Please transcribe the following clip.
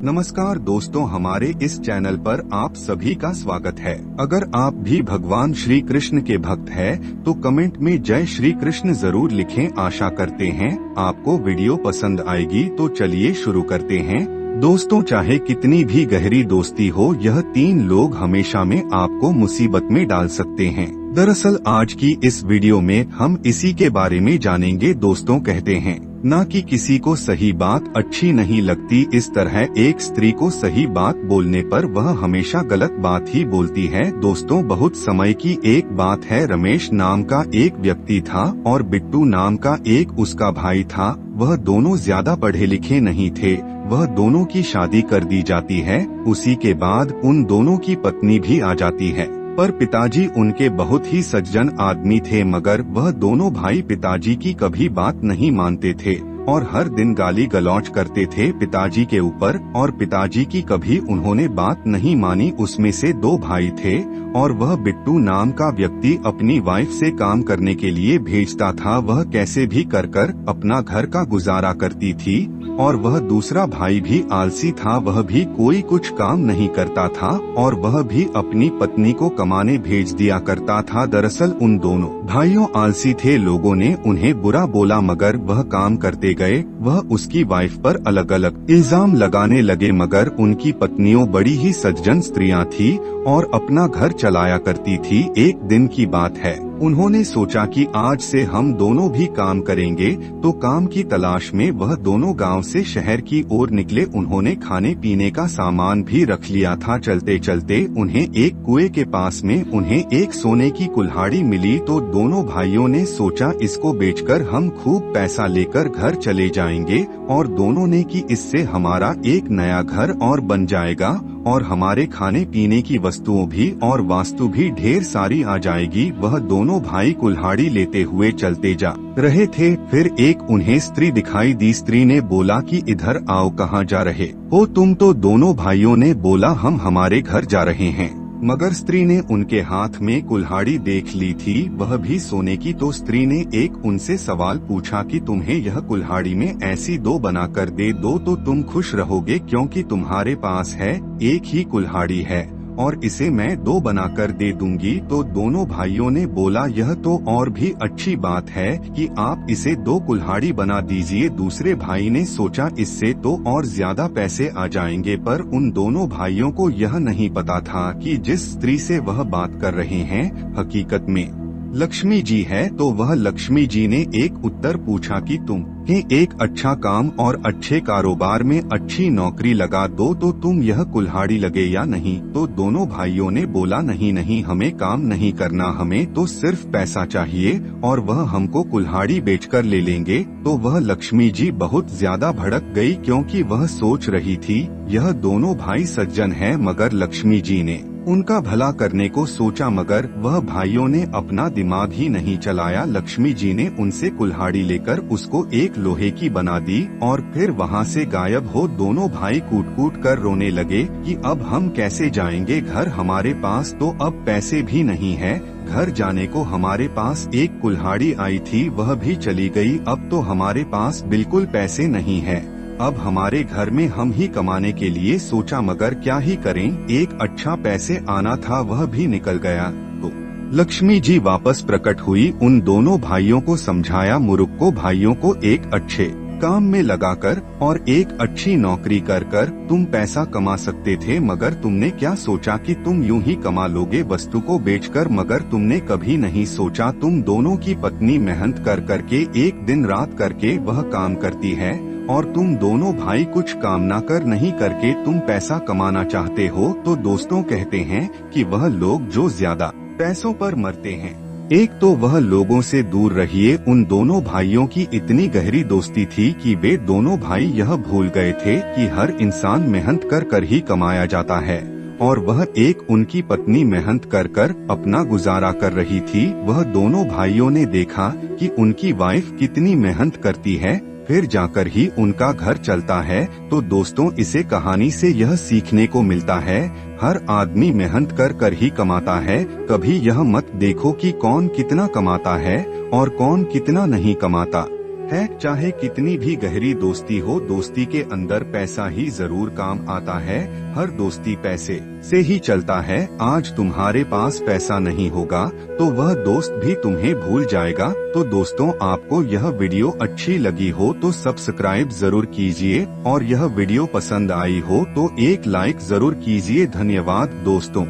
नमस्कार दोस्तों, हमारे इस चैनल पर आप सभी का स्वागत है। अगर आप भी भगवान श्री कृष्ण के भक्त हैं, तो कमेंट में जय श्री कृष्ण जरूर लिखें। आशा करते हैं आपको वीडियो पसंद आएगी। तो चलिए शुरू करते हैं। दोस्तों, चाहे कितनी भी गहरी दोस्ती हो, यह तीन लोग हमेशा में आपको मुसीबत में डाल सकते हैं। दरअसल आज की इस वीडियो में हम इसी के बारे में जानेंगे। दोस्तों, कहते हैं ना कि किसी को सही बात अच्छी नहीं लगती, इस तरह एक स्त्री को सही बात बोलने पर वह हमेशा गलत बात ही बोलती है। दोस्तों, बहुत समय की एक बात है। रमेश नाम का एक व्यक्ति था और बिट्टू नाम का एक उसका भाई था। वह दोनों ज्यादा पढ़े लिखे नहीं थे। वह दोनों की शादी कर दी जाती है। उसी के बाद उन दोनों की पत्नी भी आ जाती है। पर पिताजी उनके बहुत ही सज्जन आदमी थे, मगर वह दोनों भाई पिताजी की कभी बात नहीं मानते थे और हर दिन गाली गलौज करते थे पिताजी के ऊपर, और पिताजी की कभी उन्होंने बात नहीं मानी। उसमें से दो भाई थे और वह बिट्टू नाम का व्यक्ति अपनी वाइफ से काम करने के लिए भेजता था। वह कैसे भी कर अपना घर का गुजारा करती थी और वह दूसरा भाई भी आलसी था। वह भी कोई कुछ काम नहीं करता था और वह भी अपनी पत्नी को कमाने भेज दिया करता था। दरअसल उन दोनों भाइयों आलसी थे। लोगों ने उन्हें बुरा बोला, मगर वह काम करते गए। वह उसकी वाइफ पर अलग अलग इल्जाम लगाने लगे, मगर उनकी पत्नियों बड़ी ही सज्जन स्त्रियां थी और अपना घर चलाया करती थी। एक दिन की बात है, उन्होंने सोचा कि आज से हम दोनों भी काम करेंगे। तो काम की तलाश में वह दोनों गांव से शहर की ओर निकले। उन्होंने खाने पीने का सामान भी रख लिया था। चलते चलते उन्हें एक कुएं के पास में उन्हें एक सोने की कुल्हाड़ी मिली। तो दोनों भाइयों ने सोचा इसको बेचकर हम खूब पैसा लेकर घर चले जाएंगे, और दोनों ने कि इससे हमारा एक नया घर और बन जाएगा और हमारे खाने पीने की वस्तुओं भी और वास्तु भी ढेर सारी आ जाएगी। वह दोनों भाई कुल्हाड़ी लेते हुए चलते जा रहे थे। फिर एक उन्हें स्त्री दिखाई दी। स्त्री ने बोला कि इधर आओ, कहाँ जा रहे हो तुम? तो दोनों भाइयों ने बोला हम हमारे घर जा रहे हैं। मगर स्त्री ने उनके हाथ में कुल्हाड़ी देख ली थी, वह भी सोने की। तो स्त्री ने एक उनसे सवाल पूछा कि तुम्हें यह कुल्हाड़ी में ऐसी दो बना कर दे दो तो तुम खुश रहोगे, क्योंकि तुम्हारे पास है एक ही कुल्हाड़ी है और इसे मैं दो बनाकर दे दूंगी। तो दोनों भाइयों ने बोला यह तो और भी अच्छी बात है कि आप इसे दो कुल्हाड़ी बना दीजिए। दूसरे भाई ने सोचा इससे तो और ज्यादा पैसे आ जाएंगे, पर उन दोनों भाइयों को यह नहीं पता था कि जिस स्त्री से वह बात कर रहे हैं हकीकत में लक्ष्मी जी है। तो वह लक्ष्मी जी ने एक उत्तर पूछा कि तुम्हें एक अच्छा काम और अच्छे कारोबार में अच्छी नौकरी लगा दो तो तुम यह कुल्हाड़ी लगे या नहीं? तो दोनों भाइयों ने बोला नहीं नहीं, हमें काम नहीं करना, हमें तो सिर्फ पैसा चाहिए और वह हमको कुल्हाड़ी बेचकर ले लेंगे। तो वह लक्ष्मी जी बहुत ज्यादा भड़क गई, क्योंकि वह सोच रही थी यह दोनों भाई सज्जन हैं, मगर लक्ष्मी जी ने उनका भला करने को सोचा, मगर वह भाइयों ने अपना दिमाग ही नहीं चलाया। लक्ष्मी जी ने उनसे कुल्हाड़ी लेकर उसको एक लोहे की बना दी और फिर वहाँ से गायब हो। दोनों भाई कूट कूट कर रोने लगे कि अब हम कैसे जाएंगे घर? हमारे पास तो अब पैसे भी नहीं है। घर जाने को हमारे पास एक कुल्हाड़ी आई थी, वह भी चली गई। अब तो हमारे पास बिल्कुल पैसे नहीं है। अब हमारे घर में हम ही कमाने के लिए सोचा, मगर क्या ही करें, एक अच्छा पैसे आना था वह भी निकल गया। तो लक्ष्मी जी वापस प्रकट हुई, उन दोनों भाइयों को समझाया, मूर्ख को भाइयों को एक अच्छे काम में लगाकर और एक अच्छी नौकरी कर कर तुम पैसा कमा सकते थे, मगर तुमने क्या सोचा कि तुम यूं ही कमा लोगे वस्तु को बेचकर? मगर तुमने कभी नहीं सोचा तुम दोनों की पत्नी मेहनत कर करके एक दिन रात करके वह काम करती है और तुम दोनों भाई कुछ काम ना कर नहीं करके तुम पैसा कमाना चाहते हो। तो दोस्तों, कहते हैं कि वह लोग जो ज्यादा पैसों पर मरते हैं, एक तो वह लोगों से दूर रहिए। उन दोनों भाइयों की इतनी गहरी दोस्ती थी कि वे दोनों भाई यह भूल गए थे कि हर इंसान मेहनत कर कर ही कमाया जाता है, और वह एक उनकी पत्नी मेहनत कर कर अपना गुजारा कर रही थी। वह दोनों भाइयों ने देखा कि उनकी वाइफ कितनी मेहनत करती है, फिर जाकर ही उनका घर चलता है। तो दोस्तों, इसे कहानी से यह सीखने को मिलता है, हर आदमी मेहनत कर कर ही कमाता है। कभी यह मत देखो कि कौन कितना कमाता है और कौन कितना नहीं कमाता। है। चाहे कितनी भी गहरी दोस्ती हो, दोस्ती के अंदर पैसा ही जरूर काम आता है। हर दोस्ती पैसे से ही चलता है। आज तुम्हारे पास पैसा नहीं होगा तो वह दोस्त भी तुम्हें भूल जाएगा। तो दोस्तों, आपको यह वीडियो अच्छी लगी हो तो सब्सक्राइब जरूर कीजिए, और यह वीडियो पसंद आई हो तो एक लाइक जरूर कीजिए। धन्यवाद दोस्तों।